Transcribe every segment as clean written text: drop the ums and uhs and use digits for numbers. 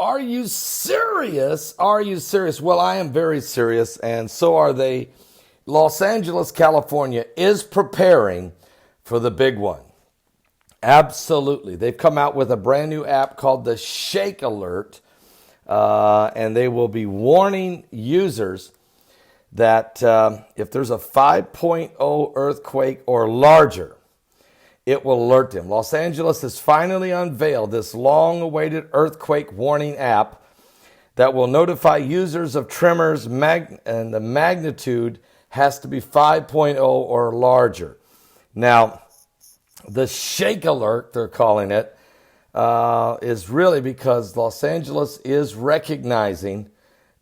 Are you serious? Are you serious? Well, I am very serious, and so are they. Los Angeles, California is preparing for the big one. Absolutely. They've come out with a brand new app called the ShakeAlert, and they will be warning users that if there's a 5.0 earthquake or larger, it will alert them. Los Angeles has finally unveiled this long-awaited earthquake warning app that will notify users of tremors, and the magnitude has to be 5.0 or larger. Now, the ShakeAlert, they're calling it, is really because Los Angeles is recognizing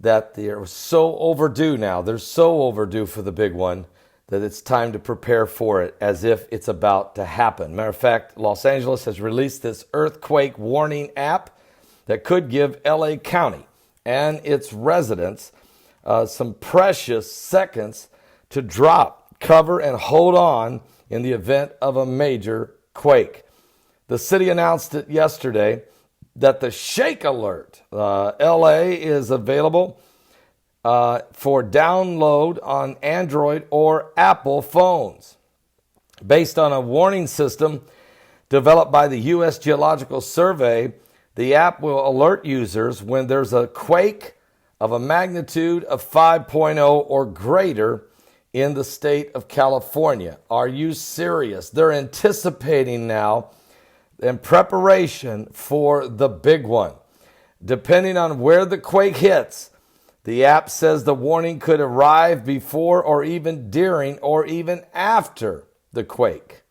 that they're so overdue now. They're so overdue for the big one that it's time to prepare for it as if it's about to happen. Matter of fact, Los Angeles has released this earthquake warning app that could give LA County and its residents some precious seconds to drop, cover, and hold on in the event of a major quake. The city announced it yesterday that the ShakeAlert LA is available for download on Android or Apple phones. Based on a warning system developed by the U.S. Geological Survey, the app will alert users when there's a quake of a magnitude of 5.0 or greater in the state of California. Are you serious? They're anticipating now in preparation for the big one. Depending on where the quake hits, the app says the warning could arrive before or even during or even after the quake.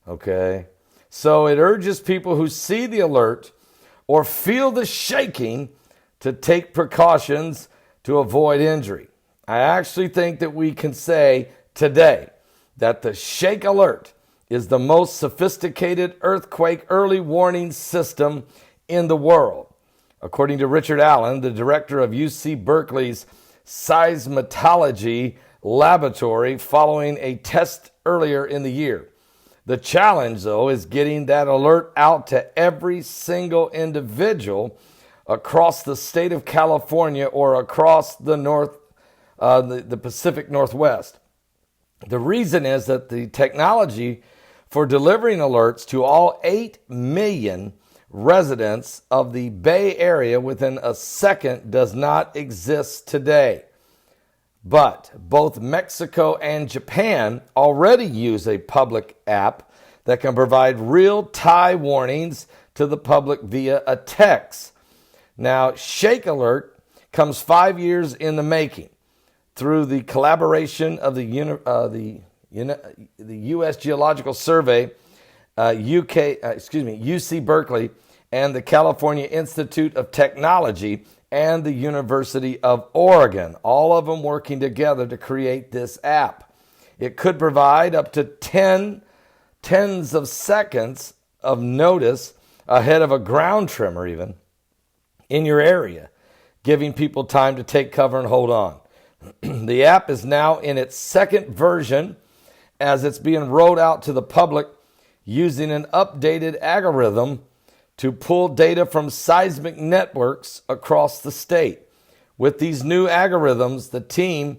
Okay? So it urges people who see the alert or feel the shaking to take precautions to avoid injury. I actually think that we can say today that the ShakeAlert is the most sophisticated earthquake early warning system in the world. According to Richard Allen, the director of UC Berkeley's seismology laboratory, following a test earlier in the year. The challenge, though, is getting that alert out to every single individual across the state of California or across the Pacific Northwest. The reason is that the technology for delivering alerts to all 8 million residents of the Bay Area within a second does not exist today. But both Mexico and Japan already use a public app that can provide real-time warnings to the public via a text. Now, ShakeAlert comes 5 years in the making through the collaboration of the U.S. Geological Survey, UC Berkeley, and the California Institute of Technology and the University of Oregon, all of them working together to create this app. It could provide up to tens of seconds of notice ahead of a ground tremor even in your area, giving people time to take cover and hold on. The app is now in its second version as it's being rolled out to the public using an updated algorithm to pull data from seismic networks across the state. With these new algorithms, the team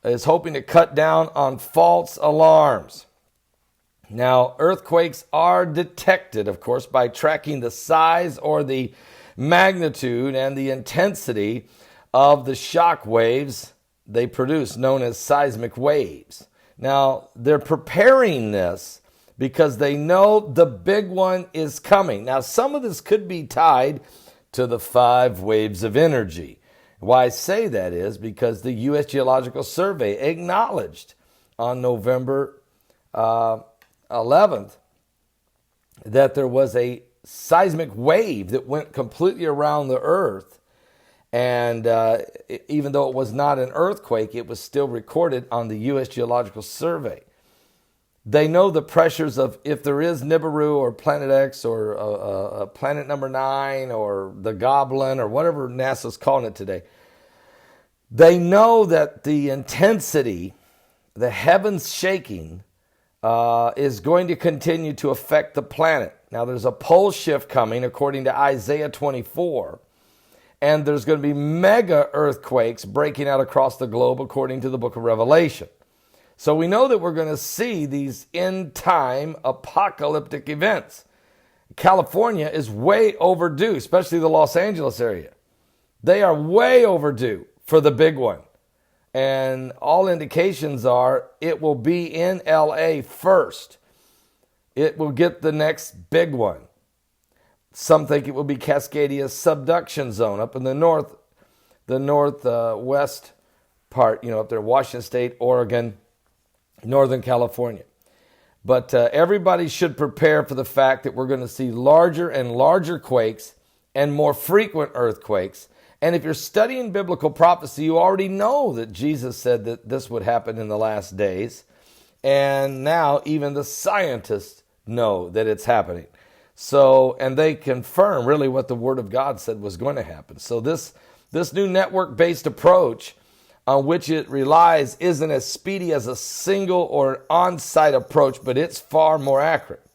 is hoping to cut down on false alarms. Now, earthquakes are detected, of course, by tracking the size or the magnitude and the intensity of the shock waves they produce, known as seismic waves. Now, they're preparing this because they know the big one is coming. Now, some of this could be tied to the 5 waves of energy. Why I say that is because the U.S. Geological Survey acknowledged on November 11th that there was a seismic wave that went completely around the earth. And even though it was not an earthquake, it was still recorded on the U.S. Geological Survey. They know the pressures of if there is Nibiru or Planet X or Planet number 9 or the Goblin or whatever NASA's calling it today. They know that the intensity, the heavens shaking, is going to continue to affect the planet. Now there's a pole shift coming according to Isaiah 24. And there's going to be mega earthquakes breaking out across the globe according to the book of Revelation. So we know that we're going to see these end time apocalyptic events. California is way overdue, especially the Los Angeles area. They are way overdue for the big one. And all indications are it will be in LA first. It will get the next big one. Some think it will be Cascadia's subduction zone up in the northwest part, up there, Washington State, Oregon, Northern California. But everybody should prepare for the fact that we're going to see larger and larger quakes and more frequent earthquakes. And if you're studying biblical prophecy, you already know that Jesus said that this would happen in the last days. And now even the scientists know that it's happening. So, and they confirm really what the Word of God said was going to happen. So this new network-based approach on which it relies isn't as speedy as a single or on-site approach, but it's far more accurate.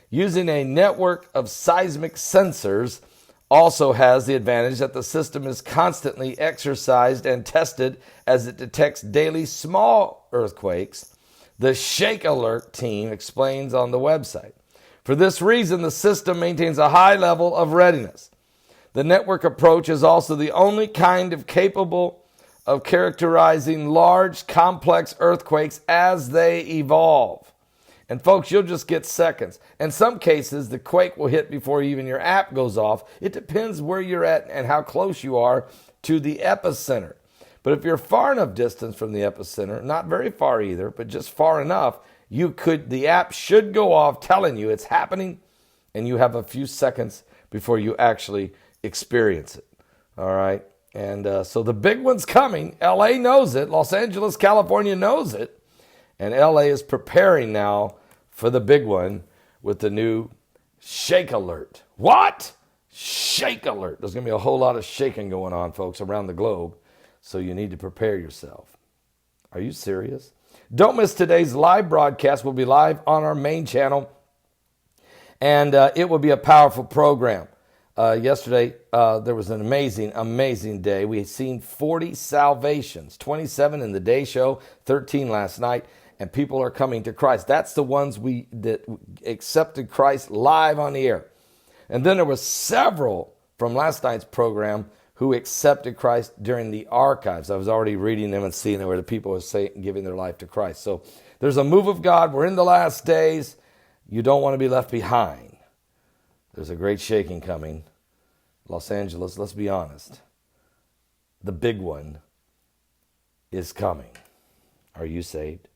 Using a network of seismic sensors also has the advantage that the system is constantly exercised and tested as it detects daily small earthquakes. The ShakeAlert team explains on the website. For this reason, the system maintains a high level of readiness. The network approach is also the only kind of capable of characterizing large, complex earthquakes as they evolve. And folks, you'll just get seconds. In some cases, the quake will hit before even your app goes off. It depends where you're at and how close you are to the epicenter. But if you're far enough distance from the epicenter, not very far either, but just far enough, the app should go off telling you it's happening, and you have a few seconds before you actually experience it. All right? And so the big one's coming. LA knows it. Los Angeles, California knows it. And LA is preparing now for the big one with the new ShakeAlert. What? ShakeAlert. There's going to be a whole lot of shaking going on, folks, around the globe. So you need to prepare yourself. Are you serious? Don't miss today's live broadcast. We'll be live on our main channel. And it will be a powerful program. Yesterday, there was an amazing day. We had seen 40 salvations, 27 in the day show, 13 last night, and people are coming to Christ. That's the ones that accepted Christ live on the air. And then there was several from last night's program who accepted Christ during the archives. I was already reading them and seeing where the people were giving their life to Christ. So there's a move of God. We're in the last days. You don't want to be left behind. There's a great shaking coming. Los Angeles, let's be honest. The big one is coming. Are you saved?